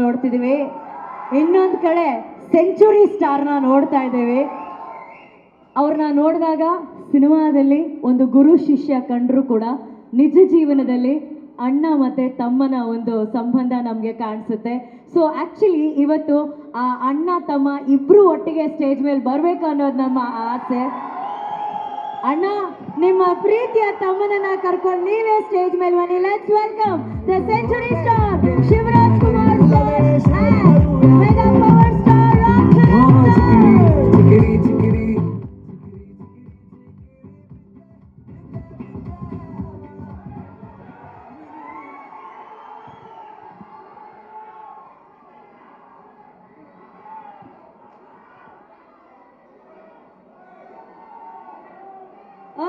ನೋಡ್ತಿದ್ದೀವಿ, ಇನ್ನೊಂದು ಕಡೆ ಸೆಂಚುರಿ ಸ್ಟಾರ್ನ ನೋಡ್ತಾ ಇದ್ದೇವೆ. ಅವ್ರನ್ನ ನೋಡಿದಾಗ ಸಿನಿಮಾದಲ್ಲಿ ಒಂದು ಗುರು ಶಿಷ್ಯ ಕಂಡ್ರು ಕೂಡ ನಿಜ ಜೀವನದಲ್ಲಿ ಅಣ್ಣ ಮತ್ತು ತಮ್ಮನ ಒಂದು ಸಂಬಂಧ ನಮಗೆ ಕಾಣಿಸುತ್ತೆ. ಸೊ ಆ್ಯಕ್ಚುಲಿ ಇವತ್ತು ಆ ಅಣ್ಣ ತಮ್ಮ ಇಬ್ಬರು ಒಟ್ಟಿಗೆ ಸ್ಟೇಜ್ ಮೇಲೆ ಬರಬೇಕು ಅನ್ನೋದು ನಮ್ಮ ಆಸೆ. ಅಣ್ಣ, ನಿಮ್ಮ ಪ್ರೀತಿಯ ತಮ್ಮನನ್ನ ಕರ್ಕೊಂಡು ನೀವೇ ಸ್ಟೇಜ್ ಮೇಲೆ ಬನ್ನಿ. Let's welcome the century star Shivaraj Kumar sir, mega power star Ram Charan sir.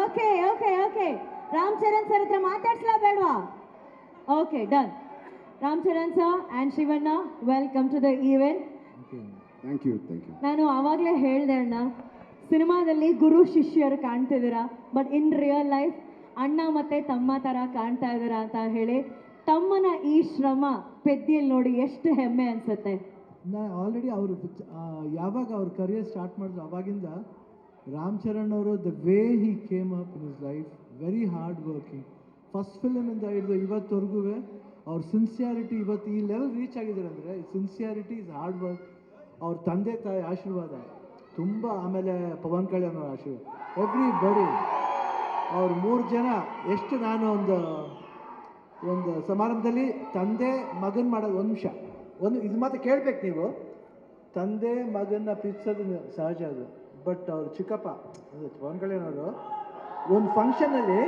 Okay okay okay, Ram Charan sir ಹತ್ರ ಮಾತಾಡ್ಸ್ಲಾ ಬೇಡವಾ? Okay, done. Ram Charan sir and Shivanna, welcome to the event. Thank you. ನಾನು ಆವಾಗಲೇ ಹೇಳಿದೆ ಅಣ್ಣ, ಸಿನಿಮಾದಲ್ಲಿ ಗುರು ಶಿಷ್ಯರು ಕಾಣ್ತಿದ್ದೀರಾ, ಬಟ್ ಇನ್ ರಿಯಲ್ ಲೈಫ್ ಅಣ್ಣ ಮತ್ತು ತಮ್ಮ ಥರ ಕಾಣ್ತಾ ಇದ್ದೀರಾ ಅಂತ ಹೇಳಿ. ತಮ್ಮನ ಈ ಶ್ರಮ ಪೆದ್ದಿಯಲ್ಲಿ ನೋಡಿ ಎಷ್ಟು ಹೆಮ್ಮೆ ಅನಿಸುತ್ತೆ. ನಾ ಆಲ್ರೆಡಿ ಅವರು ಯಾವಾಗ ಅವ್ರ ಕರಿಯರ್ ಸ್ಟಾರ್ಟ್ ಮಾಡಿದ್ರು ಅವಾಗಿಂದ ರಾಮ್ ಚರಣ್ ಅವರು the way he came up in his life, very hard working. First ಫಿಲಮಿಂದ ಹಿಡಿದು ಇವತ್ತವರೆಗೂ ಅವ್ರ ಸಿನ್ಸಿಯಾರಿಟಿ ಇವತ್ತು ಈ ಲೆವೆಲ್ ರೀಚ್ ಆಗಿದ್ದಾರೆ ಅಂದರೆ ಸಿನ್ಸಿಯಾರಿಟಿ ಇಸ್ ಹಾರ್ಡ್ ವರ್ಕ್. ಅವ್ರ ತಂದೆ ತಾಯಿ ಆಶೀರ್ವಾದ ತುಂಬ, ಆಮೇಲೆ ಪವನ್ ಕಲ್ಯಾಣ್ ಅವ್ರ ಆಶೀರ್ವಾದ, ಎವ್ರಿ ಬಡಿ. ಅವ್ರು 3 ಜನ ಎಷ್ಟು, ನಾನು ಒಂದು ಸಮಾರಂಭದಲ್ಲಿ ತಂದೆ ಮಗನ ಮಾಡೋದು, ಒಂದು ನಿಮಿಷ ಇದು ಮಾತ್ರ ಕೇಳಬೇಕು ನೀವು. ತಂದೆ ಮಗನ ಪ್ರೀತಿಸೋದು ಸಹಜ ಅದು, ಬಟ್ ಅವ್ರು ಚಿಕ್ಕಪ್ಪ ಪವನ್ ಕಲ್ಯಾಣ್ ಅವರು ಒಂದು ಫಂಕ್ಷನಲ್ಲಿ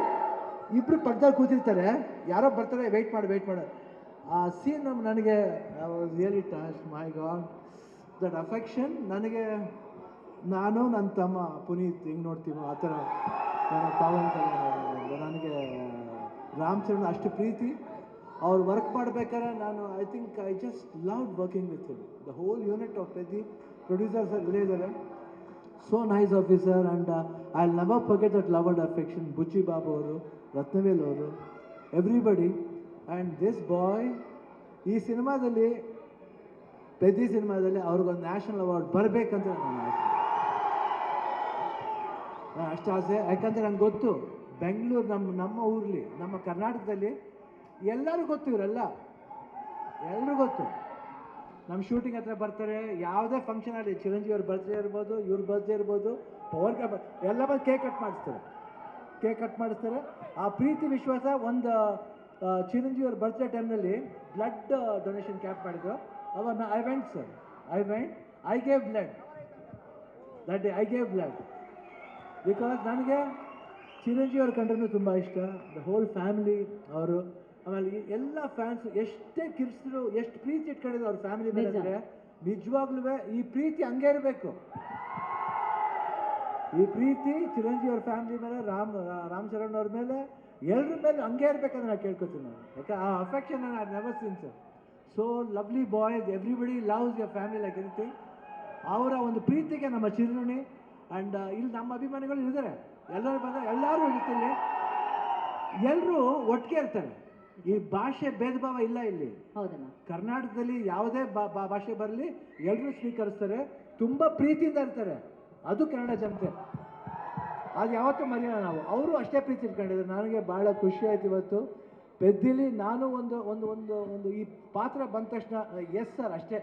ಇಬ್ಬರು ಪಕ್ಕದಲ್ಲಿ ಕೂತಿರ್ತಾರೆ, ಯಾರೋ ಬರ್ತಾರೆ, ವೆಯ್ಟ್ ಮಾಡು. ಆ ಸೀನ್ ನನಗೆ really touch. My god, that affection ನನಗೆ, ನಾನು ನನ್ನ ತಮ್ಮ ಪುನೀತ್ ಹೆಂಗೆ ನೋಡ್ತೀವೋ ಆ ಥರ ನನಗೆ ಪವನ್ ಕಲ್ಯಾಣ್ ನನಗೆ ರಾಮ್ ಚರಣ್ ಅಷ್ಟು ಪ್ರೀತಿ. ಅವ್ರು ವರ್ಕ್ ಮಾಡ್ಬೇಕಾದ್ರೆ ನಾನು I just love working with him. The whole unit of Peddi producers ಇಲ್ಲೇ ಇದ್ದಾರೆ. So nice officer, and I'll never forget that love and affection. Buchi Babu ಅವರು, ರತ್ನವೇಲ್ ಅವರು, ಎವ್ರಿಬಡಿ. ಆ್ಯಂಡ್ ದಿಸ್ ಬಾಯ್ ಈ ಸಿನಿಮಾದಲ್ಲಿ, ಪೆದ್ದಿ ಸಿನಿಮಾದಲ್ಲಿ ಅವ್ರಿಗೊಂದು ನ್ಯಾಷನಲ್ ಅವಾರ್ಡ್ ಬರಬೇಕಂತ ನನ್ನ ಆಸೆ. ಅಷ್ಟು ಆಸೆ, ಯಾಕಂದರೆ ನಂಗೆ ಗೊತ್ತು ಬೆಂಗಳೂರು ನಮ್ಮ ಊರಲ್ಲಿ, ನಮ್ಮ ಕರ್ನಾಟಕದಲ್ಲಿ ಎಲ್ಲರೂ ಗೊತ್ತು, ಇವರೆಲ್ಲ ಎಲ್ಲರೂ ಗೊತ್ತು. ನಮ್ಮ ಶೂಟಿಂಗ್ ಹತ್ರ ಬರ್ತಾರೆ, ಯಾವುದೇ ಫಂಕ್ಷನ್ ಆಗಲಿ, ಚಿರಂಜೀವಿ ಅವ್ರ ಬರ್ತ್ಡೇ ಇರ್ಬೋದು, ಇವ್ರ ಬರ್ತ್ಡೇ ಇರ್ಬೋದು, ಪವರ್ ಎಲ್ಲ ಬಂದು ಕೇಕ್ ಕಟ್ ಮಾಡಿಸ್ತಾರೆ. ಆ ಪ್ರೀತಿ ವಿಶ್ವಾಸ. ಒಂದು ಚಿರಂಜೀವಿ ಅವ್ರ ಬರ್ತ್ಡೇ ಟೈಮ್ನಲ್ಲಿ ಬ್ಲಡ್ ಡೊನೇಷನ್ ಕ್ಯಾಂಪ್ ಮಾಡಿದ್ರು. ಅವಾಗ I went, I gave blood that day. I gave blood because ನನಗೆ ಚಿರಂಜೀವಿ ಅವ್ರ ಕಂಡ್ರೂ ತುಂಬ ಇಷ್ಟ. ದ ಹೋಲ್ ಫ್ಯಾಮಿಲಿ ಅವರು, ಆಮೇಲೆ ಎಲ್ಲ ಫ್ಯಾನ್ಸ್ ಎಷ್ಟೇ ಕಿರ್ಸಿದ್ರು, ಎಷ್ಟು ಪ್ರೀತಿ ಇಟ್ಕೊಂಡಿದ್ರು ಅವ್ರ ಫ್ಯಾಮಿಲಿ ಮೇಲೆ ಅಂದರೆ ನಿಜವಾಗ್ಲೂ ಈ ಪ್ರೀತಿ ಹಂಗೆ ಇರಬೇಕು. ಈ ಪ್ರೀತಿ ಚಿರಂಜೀವಿ ಅವ್ರ ಫ್ಯಾಮಿಲಿ ಮೇಲೆ, ರಾಮ್ ಚರಣ್ ಅವ್ರ ಮೇಲೆ, ಎಲ್ಲರ ಮೇಲೆ ಹಂಗೆ ಇರಬೇಕಂದ್ರೆ ನಾನು ಕೇಳ್ಕೊತೀನಿ. ನಾನು ಯಾಕೆ ಆ affection I never seen sir. So lovely boys, everybody loves your family like anything. ಅವರ ಒಂದು ಪ್ರೀತಿಗೆ ನಮ್ಮ ಚಿರುಣಿ. ಆ್ಯಂಡ್ ಇಲ್ಲಿ ನಮ್ಮ ಅಭಿಮಾನಿಗಳು ಇದ್ದಾರೆ, ಎಲ್ಲರೂ ಬಂದರೆ ಎಲ್ಲರೂ ಇರ್ತಿಲ್ಲಿ, ಎಲ್ಲರೂ ಒಟ್ಟಿಗೆ ಇರ್ತಾರೆ. ಈ ಭಾಷೆ ಭೇದ ಭಾವ ಇಲ್ಲ ಇಲ್ಲಿ. ಹೌದಣ್ಣ, ಕರ್ನಾಟಕದಲ್ಲಿ ಯಾವುದೇ ಭಾಷೆ ಬರಲಿ ಎಲ್ಲರೂ ಸ್ವೀಕರಿಸ್ತಾರೆ, ತುಂಬ ಪ್ರೀತಿಯಿಂದ ಇರ್ತಾರೆ. ಅದು ಕನ್ನಡ ಜನತೆ, ಅದು ಯಾವತ್ತೂ ಮರೆಯೋಣ ನಾವು. ಅವರು ಅಷ್ಟೇ ಪ್ರೀತಿ ಇಟ್ಕೊಂಡಿದ್ದಾರೆ. ನನಗೆ ಭಾಳ ಖುಷಿ ಆಯ್ತು ಇವತ್ತು ಪೆದ್ದಿಲಿ. ನಾನು ಒಂದು ಈ ಪಾತ್ರ ಬಂದ ತಕ್ಷಣ ಎಸ್ ಸರ್ ಅಷ್ಟೇ.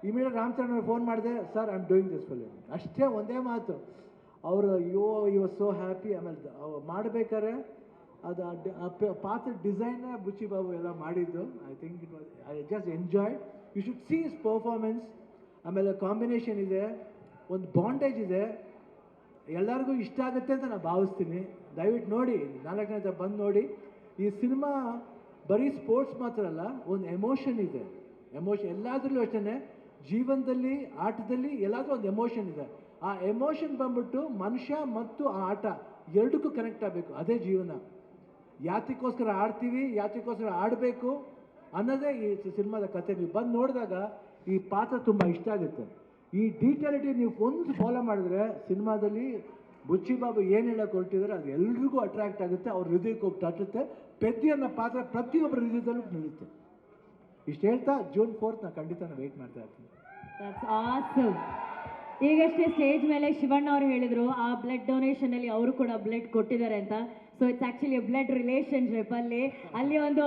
ಇಮಿಡಿಯೇಟ್ ರಾಮ್ ಚರಣ್ ಅವ್ರು ಫೋನ್ ಮಾಡಿದೆ, sir I am doing this film, ಅಷ್ಟೇ ಒಂದೇ ಮಾತು. ಅವರು ಯು ವಾಸ್ ಸೋ ಹ್ಯಾಪಿ. ಆಮೇಲೆ ಮಾಡಬೇಕಾದ್ರೆ ಅದು ಪಾತ್ರ ಡಿಸೈನ್ ಬುಚ್ಚಿ ಬಾಬು ಎಲ್ಲ ಮಾಡಿದ್ದು. I think it was, I just enjoy. You should see his performance. ಆಮೇಲೆ ಕಾಂಬಿನೇಷನ್ ಇದೆ, ಒಂದು ಬಾಂಡೇಜ್ ಇದೆ, ಎಲ್ಲರಿಗೂ ಇಷ್ಟ ಆಗುತ್ತೆ ಅಂತ ನಾನು ಭಾವಿಸ್ತೀನಿ. ದಯವಿಟ್ಟು ನೋಡಿ, 4 ಜನ ಬಂದು ನೋಡಿ. ಈ ಸಿನಿಮಾ ಬರೀ ಸ್ಪೋರ್ಟ್ಸ್ ಮಾತ್ರ ಅಲ್ಲ, ಒಂದು ಎಮೋಷನ್ ಇದೆ. ಎಮೋಷನ್ ಎಲ್ಲಾದ್ರಲ್ಲೂ ಅಷ್ಟೇ, ಜೀವನದಲ್ಲಿ, ಆಟದಲ್ಲಿ ಎಲ್ಲಾದ್ರೂ ಒಂದು ಎಮೋಷನ್ ಇದೆ. ಆ ಎಮೋಷನ್ ಬಂದ್ಬಿಟ್ಟು ಮನುಷ್ಯ ಮತ್ತು ಆ ಆಟ ಎರಡಕ್ಕೂ ಕನೆಕ್ಟ್ ಆಗಬೇಕು. ಅದೇ ಜೀವನ. ಯಾತಕ್ಕೋಸ್ಕರ ಆಡ್ತೀವಿ, ಯಾತಕ್ಕೋಸ್ಕರ ಆಡಬೇಕು ಅನ್ನೋದೇ ಈ ಸಿನಿಮಾದ ಕಥೆ. ನೀವು ಬಂದು ನೋಡಿದಾಗ ಈ ಪಾತ್ರ ತುಂಬ ಇಷ್ಟ ಆಗುತ್ತೆ. ಈ ಡೀಟೇಲಿಟಿ ನೀವು ಒಂದು ಫಾಲೋ ಮಾಡಿದ್ರೆ ಸಿನಿಮಾದಲ್ಲಿ ಬುಚ್ಚಿ ಬಾಬು ಏನು ಹೇಳಕ್ಕೆ ಹೊರಟಿದ್ದಾರೆ ಅದು ಎಲ್ರಿಗೂ ಅಟ್ರಾಕ್ಟ್ ಆಗುತ್ತೆ, ಅವ್ರ ಹೃದಯಕ್ಕೆ ಹೋಗಿ ತಟ್ಟುತ್ತೆ. ಪೆದ್ದಿ ಅನ್ನೋ ಪಾತ್ರ ಪ್ರತಿಯೊಬ್ಬರ ಹೃದಯದಲ್ಲೂ ನಿಲ್ಲುತ್ತೆ. ಇಷ್ಟು ಹೇಳ್ತಾ ಜೂನ್ 4th ನಾನು ಖಂಡಿತ ವೆಯ್ಟ್ ಮಾಡ್ತಾ ಇರ್ತೀನಿ. That's awesome. ಈಗಷ್ಟೇ ಸ್ಟೇಜ್ ಮೇಲೆ ಶಿವಣ್ಣ ಅವರು ಹೇಳಿದ್ರು ಆ ಬ್ಲಡ್ ಡೊನೇಷನ್ ಅಲ್ಲಿ ಅವರು ಕೂಡ ಬ್ಲಡ್ ಕೊಟ್ಟಿದ್ದಾರೆ ಅಂತ. So it's actually blood relationship. ಅಲ್ಲಿ ಒಂದು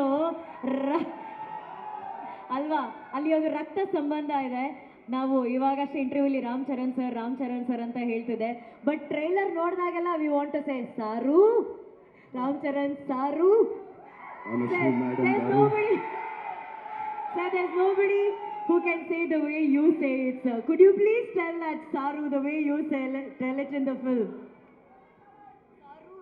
ಅಲ್ವಾ, ಅಲ್ಲಿ ಒಂದು ರಕ್ತ ಸಂಬಂಧ ಇದೆ. ನಾವು ಇವಾಗಷ್ಟೇ ಇಂಟರ್ವ್ಯೂಲಿ ರಾಮ್ ಚರಣ್ ಸರ್ ಅಂತ ಹೇಳ್ತಿದ್ದೆ, ಬಟ್ ಟ್ರೈಲರ್ ನೋಡಿದಾಗೆಲ್ಲ we want to say sir, Ram Charan ಸಾರು. There's nobody who can say the way you say it, sir. Could you please tell that Saru the way you tell it in the film?